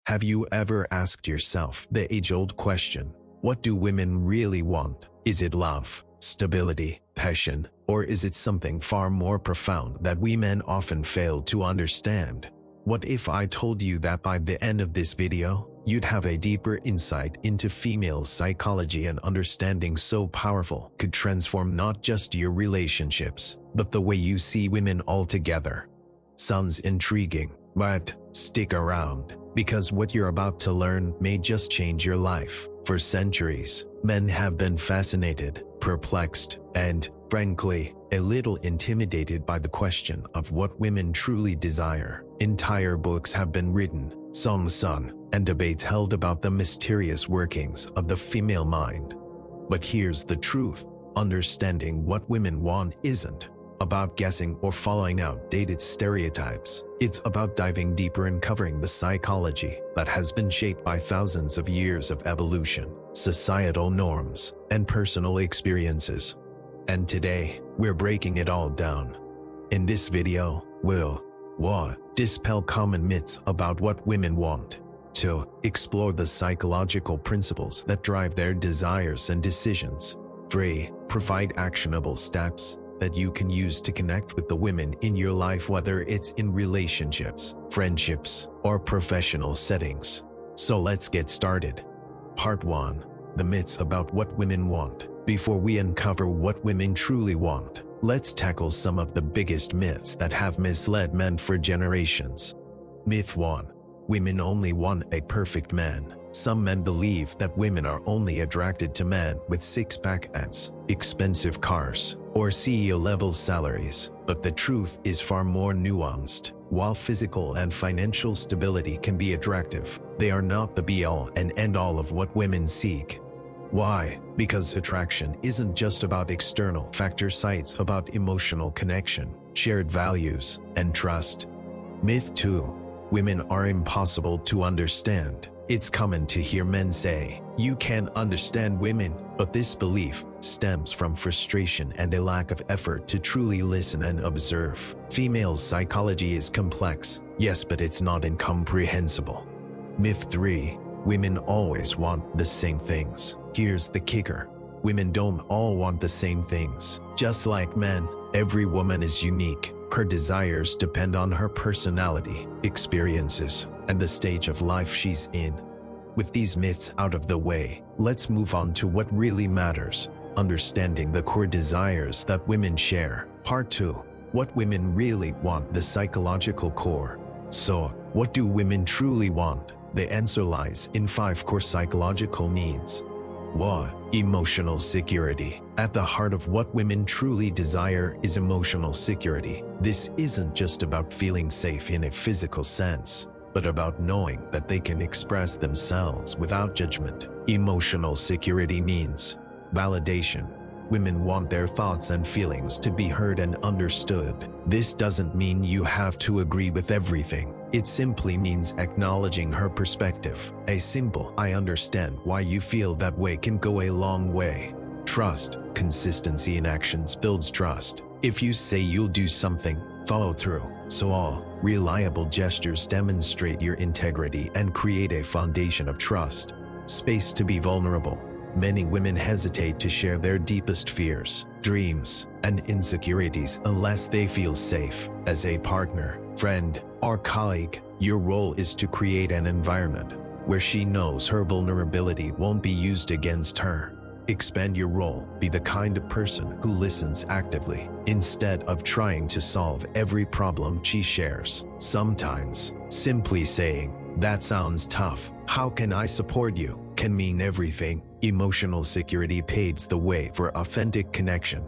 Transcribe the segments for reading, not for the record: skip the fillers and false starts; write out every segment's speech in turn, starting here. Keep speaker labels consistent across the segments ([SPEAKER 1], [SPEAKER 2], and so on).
[SPEAKER 1] Have you ever asked yourself the age-old question, what do women really want? Is it love, stability, passion, or is it something far more profound that we men often fail to understand? What if I told you that by the end of this video, you'd have a deeper insight into female psychology and understanding so powerful could transform not just your relationships, but the way you see women altogether? Sounds intriguing, but stick around, because what you're about to learn may just change your life. For centuries, men have been fascinated, perplexed, and, frankly, a little intimidated by the question of what women truly desire. Entire books have been written, songs sung, and debates held about the mysterious workings of the female mind. But here's the truth: understanding what women want isn't about guessing or following outdated stereotypes. It's about diving deeper and covering the psychology that has been shaped by thousands of years of evolution, societal norms, and personal experiences. And today, we're breaking it all down. In this video, we'll dispel common myths about what women want, to explore the psychological principles that drive their desires and decisions, 3. Provide actionable steps that you can use to connect with the women in your life, whether it's in relationships, friendships, or professional settings. So let's get started. Part 1. The myths about what women want. Before we uncover what women truly want, let's tackle some of the biggest myths that have misled men for generations. Myth 1. Women only want a perfect man. Some men believe that women are only attracted to men with six-pack abs, expensive cars, or CEO-level salaries. But the truth is far more nuanced. While physical and financial stability can be attractive, they are not the be-all and end-all of what women seek. Why? Because attraction isn't just about external factors, it's about emotional connection, shared values, and trust. Myth 2. Women are impossible to understand. It's common to hear men say, "You can't understand women," but this belief stems from frustration and a lack of effort to truly listen and observe. Female psychology is complex, yes, but it's not incomprehensible. Myth 3. Women always want the same things. Here's the kicker: women don't all want the same things. Just like men, every woman is unique. Her desires depend on her personality, experiences, and the stage of life she's in. With these myths out of the way, let's move on to what really matters: understanding the core desires that women share. Part 2. What women really want, the psychological core. So, what do women truly want? The answer lies in 5 core psychological needs. 1. Emotional security. At the heart of what women truly desire is emotional security. This isn't just about feeling safe in a physical sense, but about knowing that they can express themselves without judgment. Emotional security means validation. Women want their thoughts and feelings to be heard and understood. This doesn't mean you have to agree with everything. It simply means acknowledging her perspective. A simple "I understand why you feel that way" can go a long way. Trust. Consistency in actions builds trust. If you say you'll do something, follow through. So all reliable gestures demonstrate your integrity and create a foundation of trust. Space to be vulnerable. Many women hesitate to share their deepest fears, dreams, and insecurities unless they feel safe. As a partner, friend, or colleague, your role is to create an environment where she knows her vulnerability won't be used against her. Expand your role. Be the kind of person who listens actively, instead of trying to solve every problem she shares. Sometimes, simply saying, "That sounds tough. How can I support you?" can mean everything. Emotional security paves the way for authentic connection.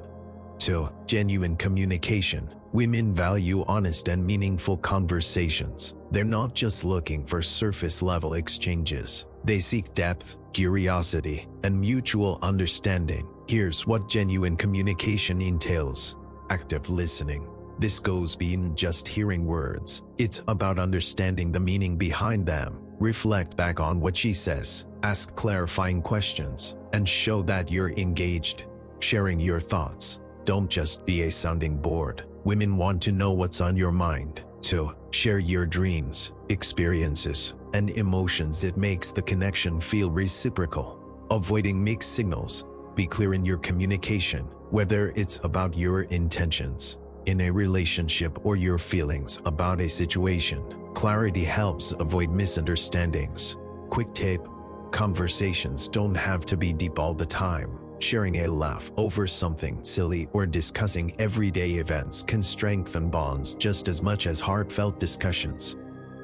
[SPEAKER 1] 2. Genuine communication. Women value honest and meaningful conversations. They're not just looking for surface-level exchanges. They seek depth, curiosity, and mutual understanding. Here's what genuine communication entails: active listening. This goes beyond just hearing words. It's about understanding the meaning behind them. Reflect back on what she says, ask clarifying questions, and show that you're engaged. Sharing your thoughts. Don't just be a sounding board. Women want to know what's on your mind. 2. Share your dreams, experiences, and emotions. It makes the connection feel reciprocal. Avoiding mixed signals. Be clear in your communication, whether it's about your intentions in a relationship or your feelings about a situation. Clarity helps avoid misunderstandings. Quick tip: conversations don't have to be deep all the time. Sharing a laugh over something silly or discussing everyday events can strengthen bonds just as much as heartfelt discussions.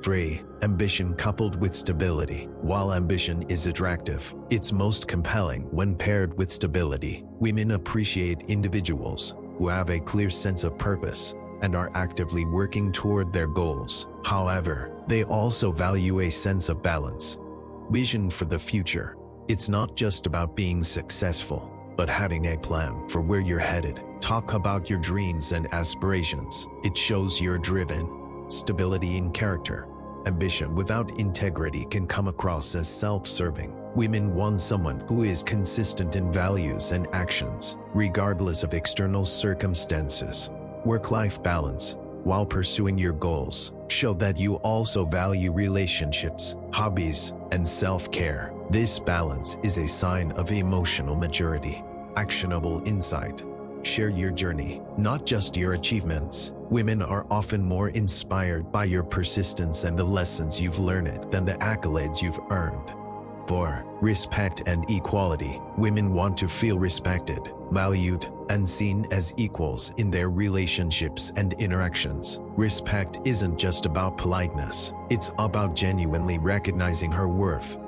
[SPEAKER 1] 3. Ambition coupled with stability. While ambition is attractive, it's most compelling when paired with stability. Women appreciate individuals who have a clear sense of purpose and are actively working toward their goals. However, they also value a sense of balance. Vision for the future. It's not just about being successful, but having a plan for where you're headed. Talk about your dreams and aspirations. It shows you're driven. Stability in character. Ambition without integrity can come across as self-serving. Women want someone who is consistent in values and actions, regardless of external circumstances. Work-life balance. While pursuing your goals, show that you also value relationships, hobbies, and self-care. This balance is a sign of emotional maturity. Actionable insight. Share your journey, not just your achievements. Women are often more inspired by your persistence and the lessons you've learned than the accolades you've earned. 4. Respect and equality. Women want to feel respected, valued, and seen as equals in their relationships and interactions. Respect isn't just about politeness. It's about genuinely recognizing her worth,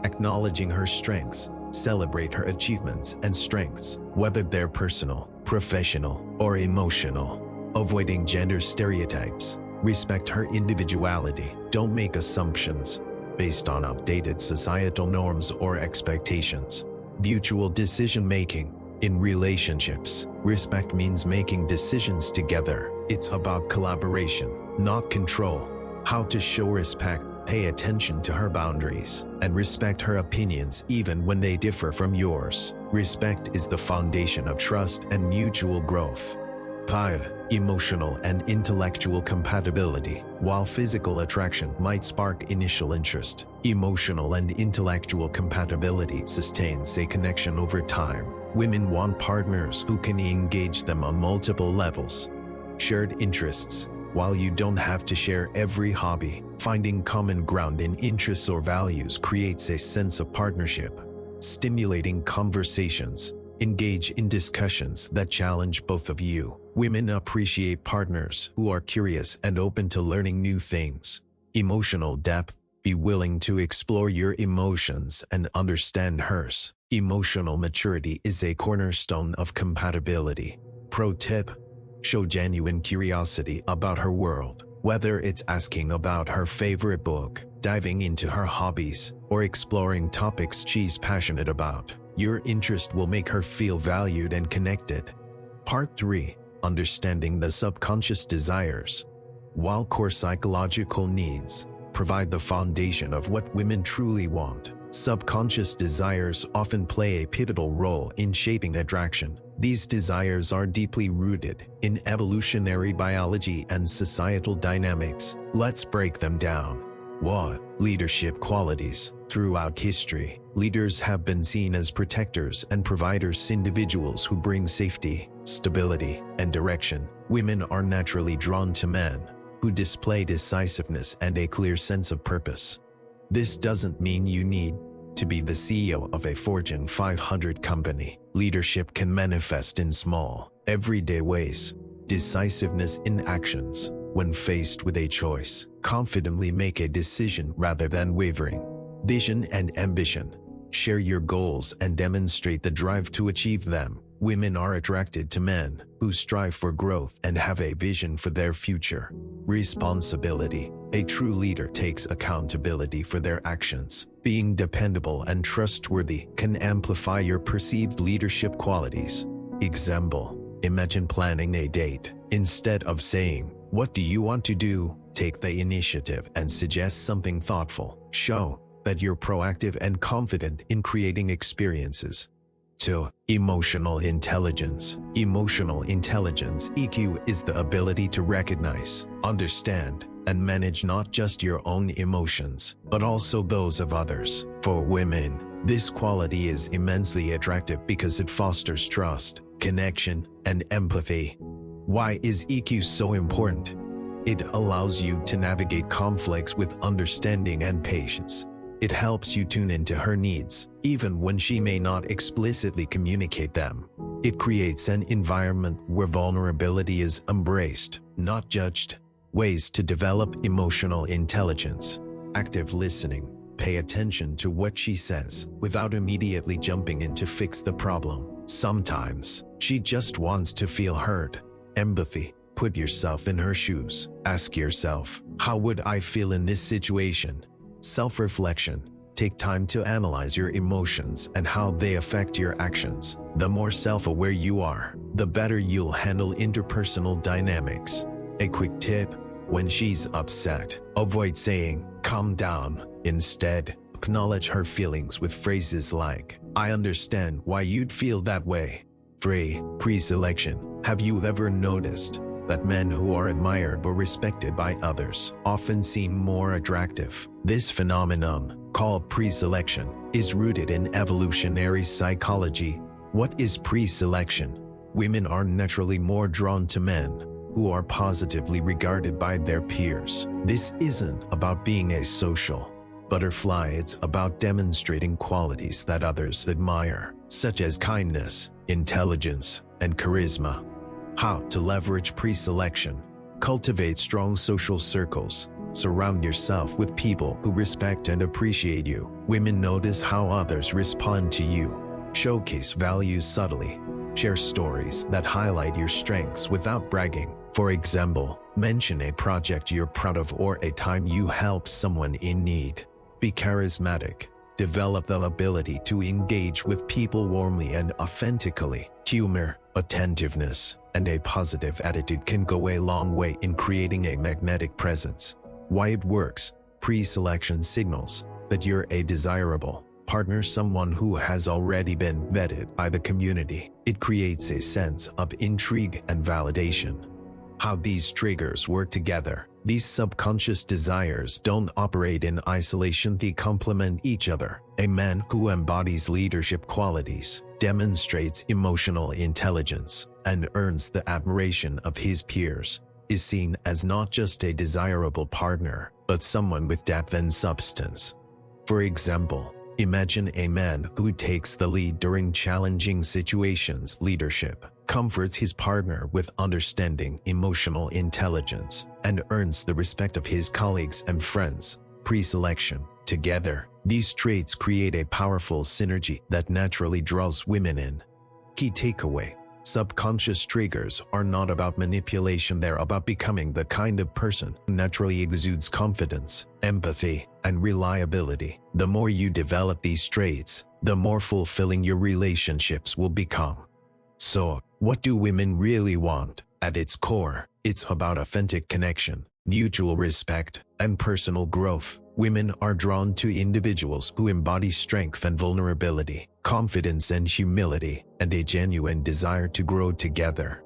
[SPEAKER 1] acknowledging her strengths, celebrate her achievements and strengths, whether they're personal, professional, or emotional. Avoiding gender stereotypes. Respect her individuality. Don't make assumptions based on outdated societal norms or expectations. Mutual decision-making. In relationships, respect means making decisions together. It's about collaboration, not control. How to show respect: pay attention to her boundaries and respect her opinions even when they differ from yours. Respect is the foundation of trust and mutual growth. 5. Emotional and intellectual compatibility. While physical attraction might spark initial interest, emotional and intellectual compatibility sustains a connection over time. Women want partners who can engage them on multiple levels. Shared interests. While you don't have to share every hobby, finding common ground in interests or values creates a sense of partnership. Stimulating conversations. Engage in discussions that challenge both of you. Women appreciate partners who are curious and open to learning new things. Emotional depth. Be willing to explore your emotions and understand hers. Emotional maturity is a cornerstone of compatibility. Pro tip: show genuine curiosity about her world. Whether it's asking about her favorite book, diving into her hobbies, or exploring topics she's passionate about, your interest will make her feel valued and connected. Part 3. Understanding the subconscious desires. While core psychological needs provide the foundation of what women truly want, subconscious desires often play a pivotal role in shaping attraction. These desires are deeply rooted in evolutionary biology and societal dynamics. Let's break them down. 1. Leadership qualities. Throughout history, leaders have been seen as protectors and providers, individuals who bring safety, stability, and direction. Women are naturally drawn to men who display decisiveness and a clear sense of purpose. This doesn't mean you need to be the CEO of a Fortune 500 company. Leadership can manifest in small, everyday ways. Decisiveness in actions. When faced with a choice, confidently make a decision rather than wavering. Vision and ambition. Share your goals and demonstrate the drive to achieve them. Women are attracted to men who strive for growth and have a vision for their future. Responsibility. A true leader takes accountability for their actions. Being dependable and trustworthy can amplify your perceived leadership qualities. Example: imagine planning a date. Instead of saying, "What do you want to do?" take the initiative and suggest something thoughtful. Show that you're proactive and confident in creating experiences. 2. Emotional intelligence. Emotional intelligence (EQ) is the ability to recognize, understand, and manage not just your own emotions, but also those of others. For women, this quality is immensely attractive because it fosters trust, connection, and empathy. Why is EQ so important? It allows you to navigate conflicts with understanding and patience. It helps you tune into her needs, even when she may not explicitly communicate them. It creates an environment where vulnerability is embraced, not judged. Ways to develop emotional intelligence. Active listening. Pay attention to what she says, without immediately jumping in to fix the problem. Sometimes, she just wants to feel heard. Empathy. Put yourself in her shoes. Ask yourself, how would I feel in this situation? Self-reflection. Take time to analyze your emotions and how they affect your actions. The more self-aware you are, the better you'll handle interpersonal dynamics. A quick tip: when she's upset, avoid saying, "Calm down." Instead, acknowledge her feelings with phrases like, "I understand why you'd feel that way." Pre-selection. Have you ever noticed that men who are admired or respected by others often seem more attractive? This phenomenon, called pre-selection, is rooted in evolutionary psychology. What is pre-selection? Women are naturally more drawn to men who are positively regarded by their peers. This isn't about being a social butterfly, it's about demonstrating qualities that others admire, such as kindness, intelligence, and charisma. How to leverage pre-selection. Cultivate strong social circles. Surround yourself with people who respect and appreciate you. Women notice how others respond to you. Showcase values subtly. Share stories that highlight your strengths without bragging. For example, mention a project you're proud of or a time you helped someone in need. Be charismatic. Develop the ability to engage with people warmly and authentically. Humor, attentiveness, and a positive attitude can go a long way in creating a magnetic presence. Why it works. Pre-selection signals that you're a desirable partner, someone who has already been vetted by the community. It creates a sense of intrigue and validation. How these triggers work together. These subconscious desires don't operate in isolation, they complement each other. A man who embodies leadership qualities, demonstrates emotional intelligence, and earns the admiration of his peers, is seen as not just a desirable partner, but someone with depth and substance. For example, imagine a man who takes the lead during challenging situations. Leadership comforts his partner with understanding, emotional intelligence, and earns the respect of his colleagues and friends. Pre-selection. Together, these traits create a powerful synergy that naturally draws women in. Key takeaway. Subconscious triggers are not about manipulation, they're about becoming the kind of person who naturally exudes confidence, empathy, and reliability. The more you develop these traits, the more fulfilling your relationships will become. So, what do women really want? At its core, it's about authentic connection, mutual respect, and personal growth. Women are drawn to individuals who embody strength and vulnerability, confidence and humility, and a genuine desire to grow together.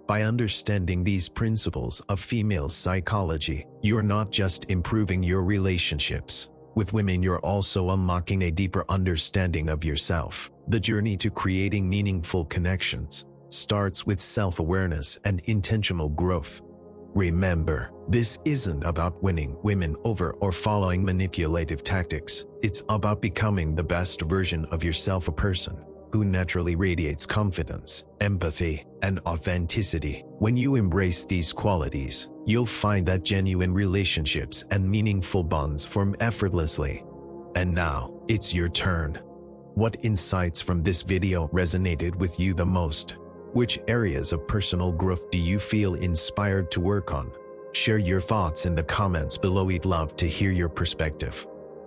[SPEAKER 1] By understanding these principles of female psychology, you're not just improving your relationships with women, you're also unlocking a deeper understanding of yourself. The journey to creating meaningful connections starts with self-awareness and intentional growth. Remember, this isn't about winning women over or following manipulative tactics. It's about becoming the best version of yourself, a person who naturally radiates confidence, empathy, and authenticity. When you embrace these qualities, you'll find that genuine relationships and meaningful bonds form effortlessly. And now, it's your turn. What insights from this video resonated with you the most? Which areas of personal growth do you feel inspired to work on? Share your thoughts in the comments below. We'd love to hear your perspective.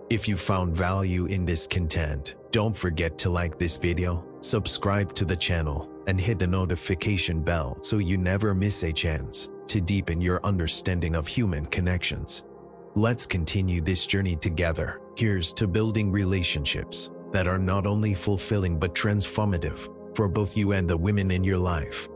[SPEAKER 1] If you found value in this content, don't forget to like this video, subscribe to the channel, and hit the notification bell so you never miss a chance to deepen your understanding of human connections. Let's continue this journey together. Here's to building relationships that are not only fulfilling but transformative for both you and the women in your life.